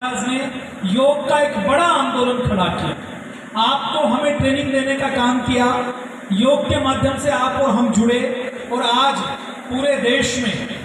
ने योग का एक बड़ा आंदोलन खड़ा किया। आपको हमें ट्रेनिंग देने का काम किया। योग के माध्यम से आप और हम जुड़े और आज पूरे देश में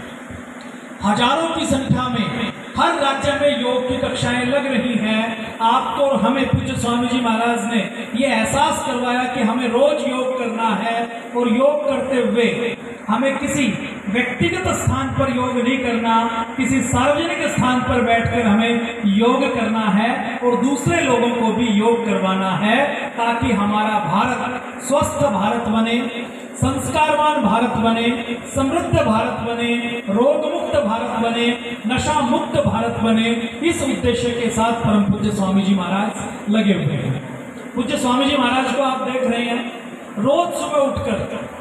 हजारों की संख्या में हर राज्य में योग की कक्षाएं लग रही हैं। आपको और हमें पूज्य स्वामी जी महाराज ने ये एहसास करवाया कि हमें रोज योग करना है और योग करते हुए हमें किसी व्यक्तिगत स्थान पर योग नहीं करना, किसी सार्वजनिक स्थान पर बैठकर हमें योग करना है और दूसरे लोगों को भी योग करवाना है, ताकि हमारा भारत स्वस्थ भारत बने, संस्कारवान भारत बने, समृद्ध भारत बने, रोग मुक्त भारत बने, नशा मुक्त भारत बने। इस उद्देश्य के साथ परम पूज्य स्वामी जी महाराज लगे हुए हैं। पूज्य स्वामी जी महाराज को आप देख रहे हैं, रोज सुबह उठकर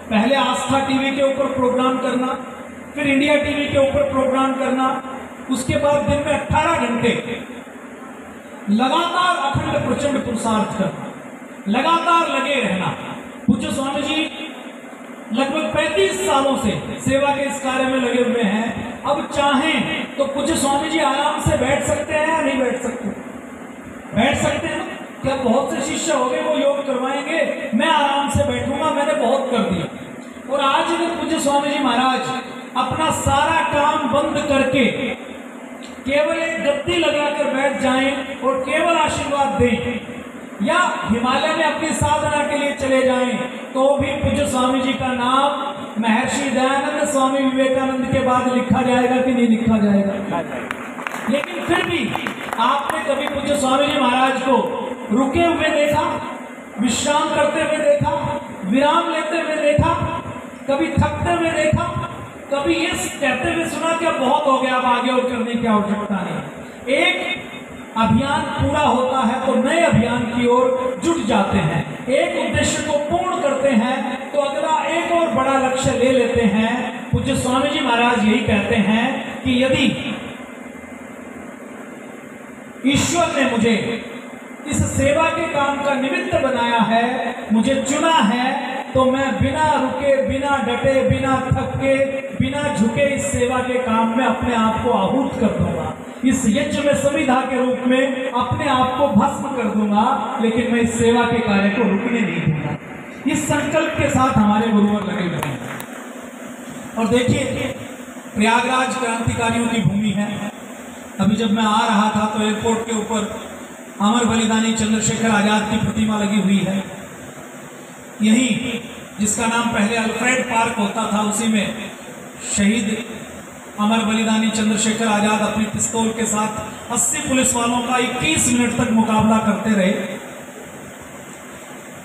पहले आस्था टीवी के ऊपर प्रोग्राम करना, फिर इंडिया टीवी के ऊपर प्रोग्राम करना, उसके बाद दिन में 18 घंटे लगातार अखंड प्रचंड पुरुषार्थ करना, लगातार लगे रहना। पूज्य स्वामी जी लगभग 35 सालों से सेवा के इस कार्य में लगे हुए हैं। अब चाहें तो पूज्य स्वामी जी आराम से बैठ सकते हैं या नहीं बैठ सकते? बैठ सकते हैं। क्या बहुत से शिष्य हो गए वो योग करवाएंगे, मैं आराम से बैठूंगा, मैंने बहुत कर दिया। और आज अगर पूज्य स्वामी जी महाराज अपना सारा काम बंद करके केवल एक गद्दी लगाकर बैठ जाएं और केवल आशीर्वाद दें, या हिमालय में अपनी साधना के लिए चले जाएं, तो भी पूज्य स्वामी जी का नाम महर्षि दयानंद स्वामी विवेकानंद के बाद लिखा जाएगा कि नहीं लिखा जाएगा? लेकिन फिर भी आपने कभी पूज्य स्वामी जी महाराज को रुके हुए देखा, विश्राम करते हुए देखा, विराम लेते हुए देखा, कभी थकते हुए देखा, कभी ये कहते हुए सुना कि अब बहुत हो गया, अब आगे और करने की आवश्यकता नहीं? एक अभियान पूरा होता है तो नए अभियान की ओर जुट जाते हैं, एक उद्देश्य को पूर्ण करते हैं तो अगला एक और बड़ा लक्ष्य ले लेते हैं। पूज्य स्वामी जी महाराज यही कहते हैं कि यदि ईश्वर ने मुझे इस सेवा के काम का निमित्त बनाया है, मुझे चुना है, तो मैं बिना रुके, बिना डटे, बिना थके, बिना झुके इस सेवा के काम में अपने आप को आहूत कर दूंगा, इस यज्ञ में संविधा के रूप में अपने आप को भस्म कर दूंगा, लेकिन मैं इस सेवा के कार्य को रुकने नहीं दूंगा। इस संकल्प के साथ हमारे गुरुवर लगे हुए हैं। और देखिए, प्रयागराज क्रांतिकारियों की भूमि है। अभी जब मैं आ रहा था तो एयरपोर्ट के ऊपर अमर बलिदानी चंद्रशेखर आजाद की प्रतिमा लगी हुई है। यही जिसका नाम पहले अल्फ्रेड पार्क होता था, उसी में शहीद अमर बलिदानी चंद्रशेखर आजाद अपनी पिस्तौल के साथ 80 पुलिस वालों का 21 मिनट तक मुकाबला करते रहे।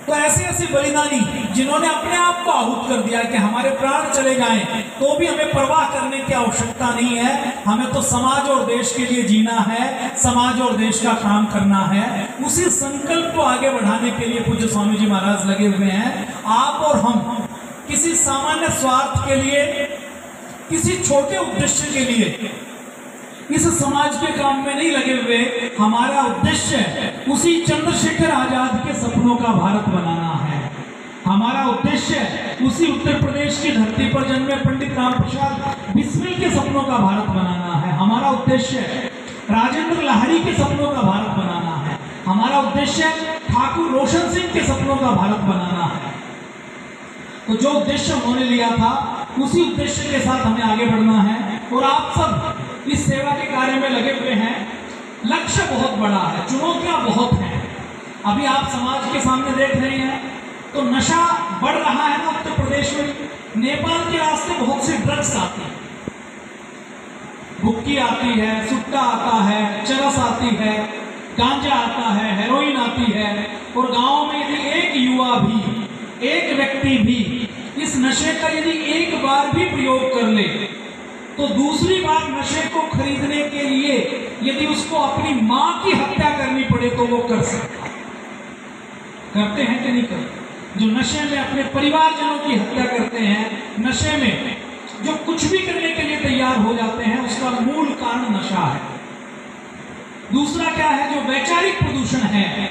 तो ऐसे ऐसे बलिदानी जिन्होंने अपने आप को आहूत कर दिया कि हमारे प्राण चले जाएं तो भी हमें परवाह करने की आवश्यकता नहीं है, हमें तो समाज और देश के लिए जीना है, समाज और देश का काम करना है। उसी संकल्प को आगे बढ़ाने के लिए पूज्य स्वामी जी महाराज लगे हुए हैं। आप और हम किसी सामान्य स्वार्थ के लिए, किसी छोटे उद्देश्य के लिए इस समाज के काम में नहीं लगे हुए। हमारा उद्देश्य उसी चंद्रशेखर आजाद के सपनों का भारत बनाना है। हमारा उद्देश्य उसी उत्तर प्रदेश की धरती पर जन्मे पंडित राम प्रसाद बिस्मिल के सपनों का भारत बनाना है। हमारा उद्देश्य राजेंद्र लाहिड़ी के सपनों का भारत बनाना है। हमारा उद्देश्य ठाकुर रोशन सिंह के सपनों का भारत बनाना है। तो जो उद्देश्य उन्होंने लिया था, उसी उद्देश्य के साथ हमें आगे बढ़ना है। और आप सब इस सेवा के कार्य में लगे हुए हैं। लक्ष्य बहुत बड़ा है, चुनौतियां बहुत हैं। अभी आप समाज के सामने देख रहे हैं तो नशा बढ़ रहा है ना उत्तर प्रदेश में। नेपाल के रास्ते बहुत से ड्रग्स आती है, भुक्की आती है, सुट्टा आता है, चरस आती है, गांजा आता है, हेरोइन आती है। और गांव में यदि एक युवा भी, एक व्यक्ति भी इस नशे का यदि एक बार भी प्रयोग कर ले, तो दूसरी बार नशे को खरीदने के लिए यदि उसको अपनी मां की हत्या करनी पड़े तो वो कर सकता है। करते हैं कि नहीं करते? जो नशे में अपने परिवारजनों की हत्या करते हैं, नशे में जो कुछ भी करने के लिए तैयार हो जाते हैं, उसका मूल कारण नशा है। दूसरा क्या है? जो वैचारिक प्रदूषण है,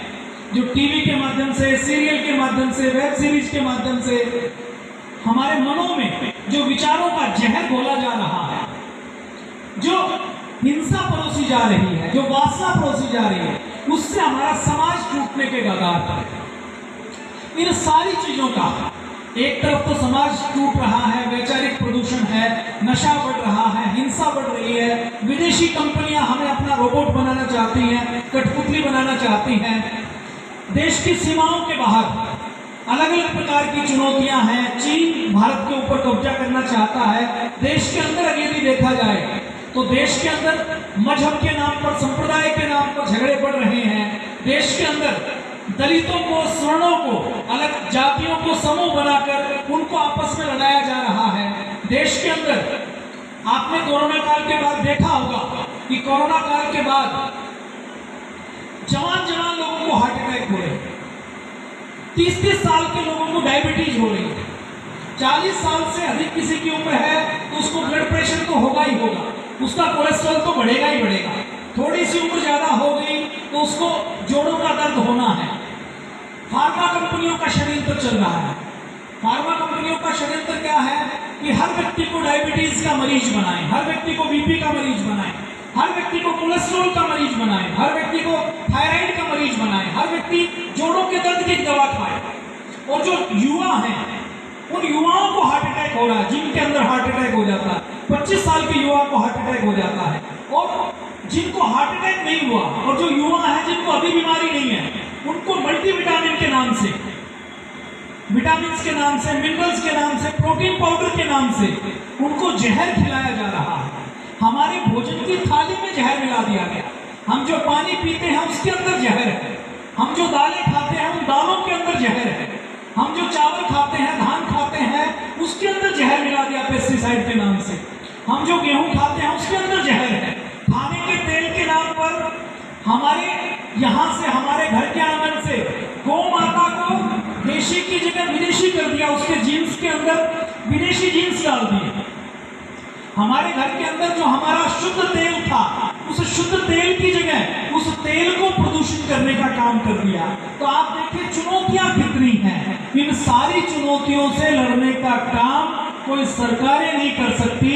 जो टीवी के माध्यम से, सीरियल के माध्यम से, वेब सीरीज के माध्यम से हमारे मनों में जो विचारों का जहर घोला जा रहा है, जो हिंसा परोसी जा रही है, जो वासना परोसी जा रही है, उससे हमारा समाज टूटने के कगार पर है। इन सारी चीजों का एक तरफ तो समाज टूट रहा है, वैचारिक प्रदूषण है, नशा बढ़ रहा है, हिंसा बढ़ रही है, विदेशी कंपनियां हमें अपना रोबोट बनाना चाहती हैं, कठपुतली बनाना चाहती हैं, देश की सीमाओं के बाहर अलग अलग प्रकार की चुनौतियां हैं, चीन भारत के ऊपर कब्जा करना चाहता है, देश के अंदर अगर यदि देखा जाए तो देश के अंदर मजहब के नाम पर, संप्रदाय के नाम पर झगड़े बढ़ रहे हैं, देश के अंदर दलितों को, स्वर्णों को, अलग जातियों को समूह बनाकर उनको आपस में लड़ाया जा रहा है। देश के अंदर आपने कोरोना काल के बाद देखा होगा कि कोरोना काल के बाद जवान लोगों को हार्ट अटैक हो रहे हैं, 30-30 साल के लोगों को डायबिटीज हो रही है, 40 साल से अधिक किसी की उम्र है तो उसको ब्लड प्रेशर तो होगा ही होगा, उसका कोलेस्ट्रॉल तो बढ़ेगा ही बढ़ेगा, थोड़ी सी उम्र ज्यादा हो गई तो उसको जोड़ों का दर्द होना है। फार्मा कंपनियों का षड्यंत्र चल रहा है। फार्मा कंपनियों का षड्यंत्र क्या है कि हर व्यक्ति को डायबिटीज का मरीज बनाएं, हर व्यक्ति को बीपी का मरीज बनाएं, हर व्यक्ति को कोलेस्ट्रॉल का मरीज बनाएं, हर व्यक्ति को थायराइड का मरीज बनाएं, हर व्यक्ति जोड़ों के दर्द की दवा खाए। और जो युवा हैं उन युवाओं को हार्ट अटैक हो रहा है, जिनके अंदर हार्ट अटैक हो जाता है, 25 साल के युवा को हार्ट अटैक हो जाता है, और जिनको हार्ट अटैक नहीं हुआ और जो युवा है जिनको अभी बीमारी नहीं है, उनको मल्टीविटामिन के नाम से, विटामिन के नाम से, मिनरल्स के नाम से, प्रोटीन पाउडर के नाम से उनको जहर खिलाया जा रहा है। हमारे भोजन की थाली में जहर मिला दिया गया। हम जो पानी पीते हैं उसके अंदर जहर है, हम जो दालें खाते हैं उन दालों के अंदर जहर है, हम जो चावल खाते हैं, धान खाते हैं, उसके अंदर जहर मिला दिया पेस्टिसाइड के नाम से, हम जो गेहूं खाते हैं उसके अंदर जहर है। खाने के तेल के नाम पर हमारे यहाँ से, हमारे घर के आंगन से गौ माता को देशी की जगह विदेशी कर दिया, उसके जीन्स के अंदर विदेशी जीन्स डाल दिए। हमारे घर के अंदर जो हमारा शुद्ध तेल था, उस शुद्ध तेल की जगह उस तेल को प्रदूषित करने का काम कर दिया। तो आप देखिए चुनौतियां कितनी हैं। इन सारी चुनौतियों से लड़ने का काम कोई सरकारें नहीं कर सकती।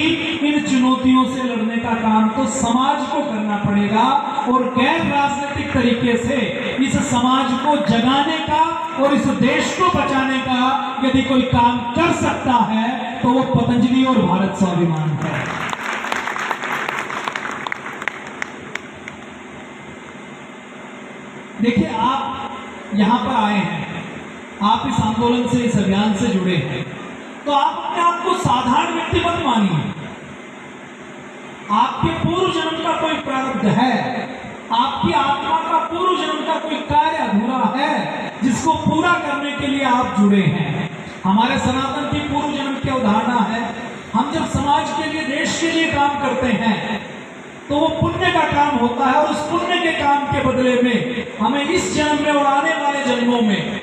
इन चुनौतियों से लड़ने का काम तो समाज को करना पड़ेगा, और गैर राजनीतिक तरीके से इस समाज को जगाने का और इस देश को बचाने का यदि कोई काम कर सकता है तो वो पतंजलि और भारत स्वाभिमान है। देखिए, आप यहां पर आए हैं, आप इस आंदोलन से, इस अभियान से जुड़े हैं, तो आप अपने आप को साधारण व्यक्ति मत मानिए। आपके पूर्व जन्म का कोई प्रारब्ध है, आपकी आत्मा का पूर्व जन्म का कोई कार्य अधूरा है जिसको पूरा करने के लिए आप जुड़े हैं। हमारे सनातन की पूर्व जन्म की अवधारणा है, हम जब समाज के लिए, देश के लिए काम करते हैं तो वो पुण्य का काम होता है, और उस पुण्य के काम के बदले में हमें इस जन्म में और आने वाले जन्मों में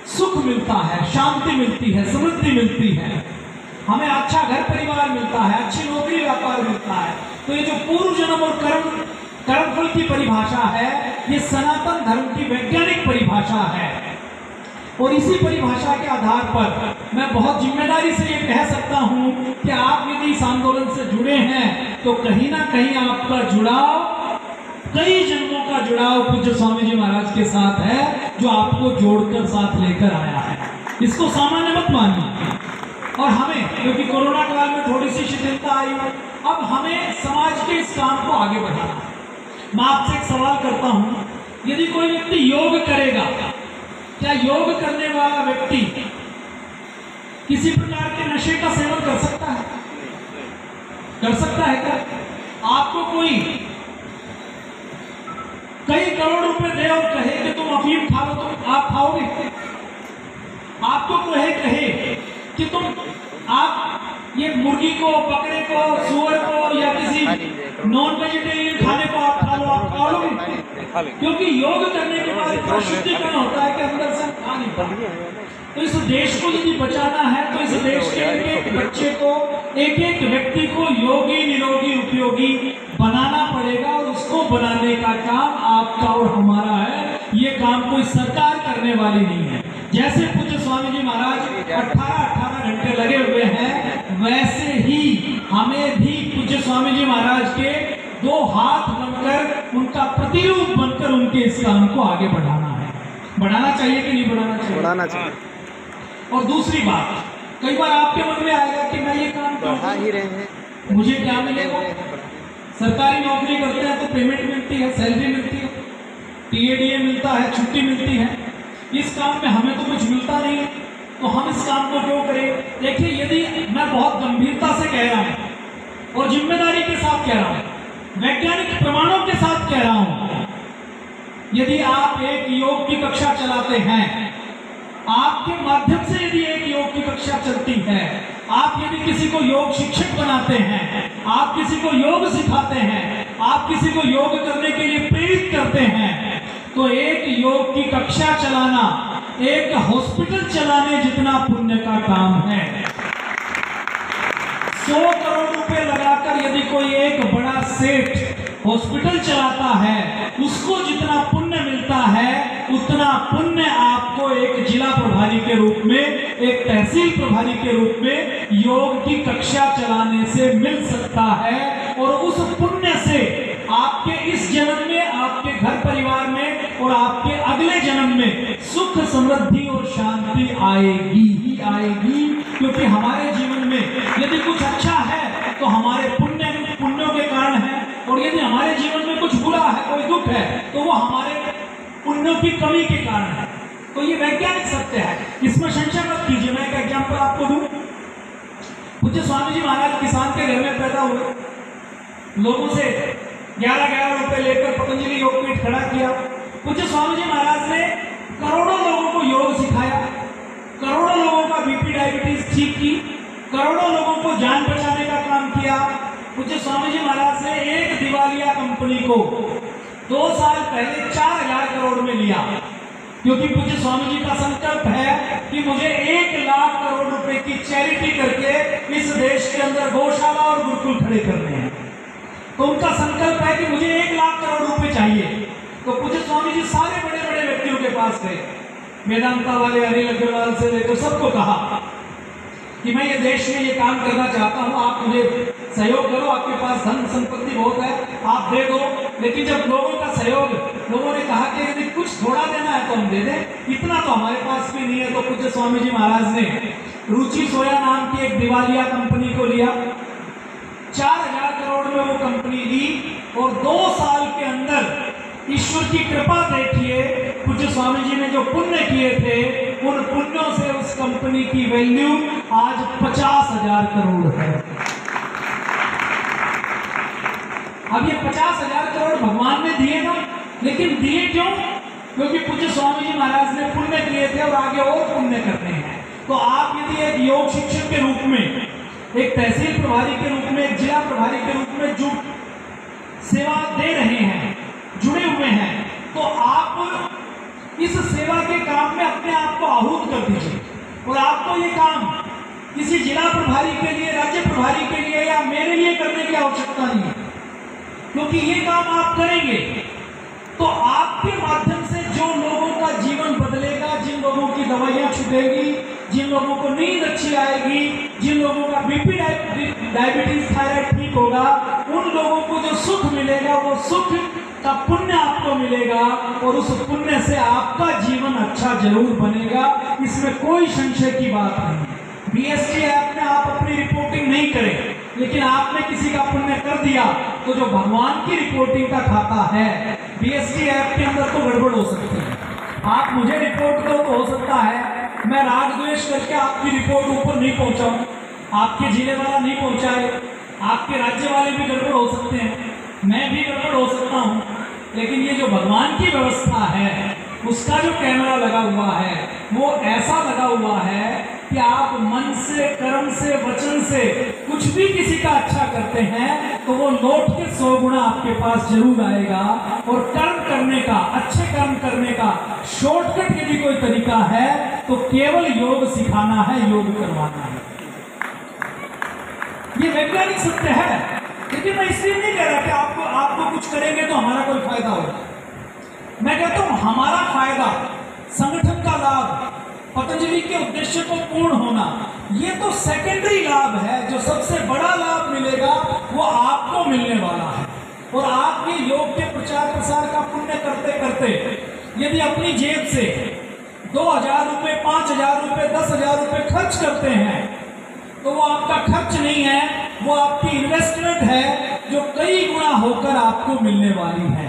सुख मिलता है, शांति मिलती है, समृद्धि मिलती है, हमें अच्छा घर परिवार मिलता है, अच्छी नौकरी व्यापार मिलता है। तो ये जो पूर्व जन्म और कर्मफल की परिभाषा है, ये सनातन धर्म की वैज्ञानिक परिभाषा है। और इसी परिभाषा के आधार पर मैं बहुत जिम्मेदारी से ये कह सकता हूं कि आप यदि इस आंदोलन से जुड़े हैं तो कहीं ना कहीं आपका जुड़ाव, कई जन्मों का जुड़ाव पूज्य स्वामी जी महाराज के साथ है, जो आपको जोड़कर साथ लेकर आया है। इसको सामान्य मत मानिए। और हमें, क्योंकि कोरोना काल में थोड़ी सी शिथिलता आई, अब हमें समाज के इस काम को आगे बढ़ाना है। मैं आपसे एक सवाल करता हूं, यदि कोई व्यक्ति योग करेगा, क्या योग करने वाला व्यक्ति किसी प्रकार के नशे का सेवन कर सकता है? कर सकता है क्या? आपको कोई कई करोड़ रुपए दे और कहे कि तुम अफीम खा लो, तो आप खाओगे? आपको कहे कि तुम, आप ये मुर्गी को, बकरे को, सुअर को या किसी नॉन वेजिटेरियन खाने को आप खा लो, आप खा लोगे? क्योंकि योग करने के बाद इतना शुद्धिकरण होता है कि अंदर से खा नहीं पाते। तो इस देश को यदि बचाना है तो इस देश के एक बच्चे को, एक एक व्यक्ति को योगी, निरोगी, उपयोगी बनाना पड़ेगा, और उसको बनाने का काम आपका और हमारा है। ये काम कोई सरकार करने वाली नहीं है। जैसे पूज्य स्वामी जी महाराज 18 घंटे लगे हुए हैं, वैसे ही हमें भी पूज्य स्वामी जी महाराज के हाथ बनकर, उनका प्रतिरूप बनकर उनके इस काम को आगे बढ़ाना है। बढ़ाना चाहिए कि नहीं बढ़ाना चाहिए? बढ़ाना चाहिए। और दूसरी बात, कई बार आपके मन में आएगा कि मैं ये काम बढ़ा ही रहे हैं, मुझे क्या मिलेगा? सरकारी नौकरी करते हैं तो पेमेंट मिलती है, सैलरी मिलती है, टीएडीए मिलता है, छुट्टी मिलती है। इस काम में हमें तो कुछ मिलता नहीं है, तो हम इस काम को क्यों करें? देखिए, यदि मैं बहुत गंभीरता से कह रहा हूं और जिम्मेदारी के साथ कह रहा हूं, वैज्ञानिक प्रमाणों के साथ कह रहा हूं, यदि आप एक योग की कक्षा चलाते हैं, आपके माध्यम से यदि एक योग की कक्षा चलती है, आप यदि किसी को योग शिक्षक बनाते हैं, आप किसी को योग सिखाते हैं, आप किसी को योग करने के लिए प्रेरित करते हैं, तो एक योग की कक्षा चलाना एक हॉस्पिटल चलाने जितना पुण्य का काम है। 100 करोड़ रुपए लगाकर यदि कोई एक बड़ा सेठ हॉस्पिटल चलाता है, उसको जितना पुण्य मिलता है, उतना पुण्य आपको एक जिला प्रभारी के रूप में, एक तहसील प्रभारी के रूप में योग की कक्षा चलाने से मिल सकता है। और उस पुण्य से आपके इस जन्म में, आपके घर परिवार में और आपके अगले जन्म में सुख, समृद्धि और शांति आएगी ही आएगी। क्योंकि हमारे जीवन में यदि कुछ अच्छा है तो हमारे पुण्यों के कारण है, और यदि हमारे जीवन में कुछ बुरा है, कोई दुख है, तो वो हमारे पुण्यों की कमी के कारण है। तो ये वैज्ञानिक सत्य है, इसमें संशय मत कीजिए। मैं एक एग्जाम्पल आपको दूं। पूज्य स्वामी जी महाराज किसान के घर में पैदा हुए, लोगों से 11-11 रुपए लेकर पतंजलि योगपीठ खड़ा किया। पूज्य स्वामी जी महाराज ने करोड़ों लोगों को योग सिखाया, करोड़ों लोगों का बीपी डायबिटीज ठीक की, करोड़ों लोगों को जान बचाने का काम किया। पूज्य स्वामी जी महाराज ने एक दिवालिया कंपनी को 2 साल पहले 4000 करोड़ में लिया, क्योंकि पूज्य स्वामी जी का संकल्प है कि मुझे 1 लाख करोड़ रुपए की चैरिटी करके इस देश के अंदर गौशाला और गुरुकुल खड़े करने हैं। तो उनका संकल्प है कि मुझे 1 लाख करोड़ रुपए चाहिए। तो पूज्य स्वामी जी सारे बड़े बड़े व्यक्तियों के पास गए, वेदांता वाले, अनिल अग्रवाल से लेकर सबको कहा कि मैं ये देश में ये काम करना चाहता हूँ, आप मुझे सहयोग करो, आपके पास धन संपत्ति बहुत है, आप दे दो। लेकिन जब लोगों का सहयोग, लोगों ने कहा कि यदि कुछ थोड़ा देना है तो हम दे दें, इतना तो हमारे पास भी नहीं है। तो पूज्य स्वामी जी महाराज ने रुचि सोया नाम की एक दिवालिया कंपनी को लिया, 4000 करोड़ में वो कंपनी ली, और 2 साल के अंदर ईश्वर की कृपा देखिए, पूज्य स्वामी जी ने जो पुण्य किए थे, उन पुण्यों से उस कंपनी की वैल्यू आज 50,000 करोड़ है। अब ये 50,000 करोड़ भगवान ने दिए ना, लेकिन दिए क्यों? क्योंकि पूज्य स्वामी जी महाराज ने पुण्य किए थे और आगे और पुण्य करने हैं। तो आप यदि एक योग शिक्षक के रूप में, एक तहसील प्रभारी के रूप में, एक जिला प्रभारी के रूप में जो सेवा दे रहे हैं, जुड़े हुए हैं, तो आप इस सेवा के काम में अपने आप को आहूत कर दीजिए। और आपको ये काम किसी जिला प्रभारी के लिए, राज्य प्रभारी के लिए या मेरे लिए करने की आवश्यकता नहीं है, क्योंकि ये काम आप करेंगे तो आपके माध्यम से जो लोगों का जीवन बदलेगा, जिन लोगों की दवाइयां छूटेगी, जिन लोगों को नींद अच्छी आएगी, जिन लोगों का बीपी डायबिटीज थायराइड ठीक होगा, उन लोगों को जो सुख मिलेगा, वो सुख का पुण्य आपको मिलेगा, और उस पुण्य से आपका जीवन अच्छा जरूर बनेगा। इसमें कोई संशय की बात नहीं। बीएसटी ऐप में आप अपनी रिपोर्टिंग नहीं करें, लेकिन आपने किसी का पुण्य कर दिया तो जो भगवान की रिपोर्टिंग का खाता है, बीएसटी ऐप के अंदर तो गड़बड़ हो सकती है। आप मुझे रिपोर्ट दो तो हो सकता है मैं राग द्वेष करके आपकी रिपोर्ट ऊपर नहीं पहुंचाऊं, आपके जिले वाला नहीं पहुंचाए, आपके राज्य वाले भी गड़बड़ हो सकते हैं, मैं भी गड़बड़ हो सकता हूं। लेकिन ये जो भगवान की व्यवस्था है, उसका जो कैमरा लगा हुआ है, वो ऐसा लगा हुआ है कि आप मन से, कर्म से, वचन से कुछ भी किसी का अच्छा करते हैं तो वो लौट के 100 गुना आपके पास जरूर आएगा। और कर्म करने का, अच्छे कर्म करने का शॉर्टकट यदि कोई तरीका है तो केवल योग सिखाना है, योग करवाना है। ये वैज्ञानिक सत्य है। लेकिन मैं इसलिए नहीं कह रहा कि आपको कुछ करेंगे तो हमारा कोई फायदा होगा। मैं कहता हूं हमारा फायदा, संगठन का लाभ, पतंजलि के उद्देश्य को पूर्ण होना, ये तो सेकेंडरी लाभ है। जो सबसे बड़ा लाभ मिलेगा वो आपको मिलने वाला है। और आप ये योग के प्रचार प्रसार का पुण्य करते करते यदि अपनी जेब से 2,000 रुपये, 5,000 रुपये, 10,000 रुपये खर्च करते हैं तो वो आपका खर्च नहीं है, वो आपकी इन्वेस्टमेंट है जो कई गुना होकर आपको मिलने वाली है।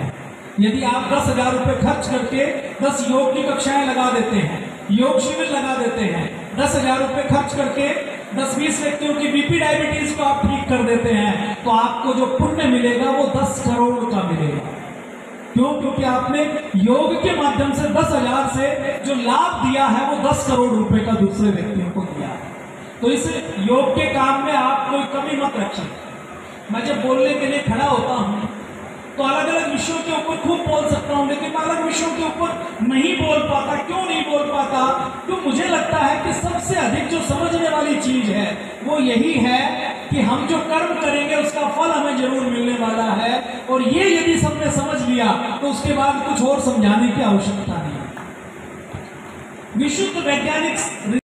यदि आप 10,000 रुपये खर्च करके 10 योग की कक्षाएं लगा देते हैं, योग शिविर लगा देते हैं, 10,000 रुपये खर्च करके 10-20 व्यक्तियों की बीपी डायबिटीज को आप ठीक कर देते हैं, तो आपको जो पुण्य मिलेगा वो 10 करोड़ का मिलेगा। क्यों? क्योंकि आपने योग के माध्यम से 10,000 से जो लाभ दिया है वो 10 करोड़ रुपए का दूसरे व्यक्तियों को दिया है। तो इस योग के काम में आप कोई कमी मत रखिए। मैं जब बोलने के लिए खड़ा होता हूं तो अलग अलग विषयों के ऊपर खूब बोल सकता हूं, लेकिन मैं अलग विषयों के ऊपर नहीं बोल पाता। क्यों नहीं बोल पाता? तो मुझे लगता है कि सबसे अधिक जो समझने वाली चीज है वो यही है कि हम जो कर्म करेंगे उसका फल हमें जरूर मिलने वाला है, और ये यदि सबने समझ लिया तो उसके बाद कुछ और समझाने की आवश्यकता नहीं। विशुद्ध वैज्ञानिक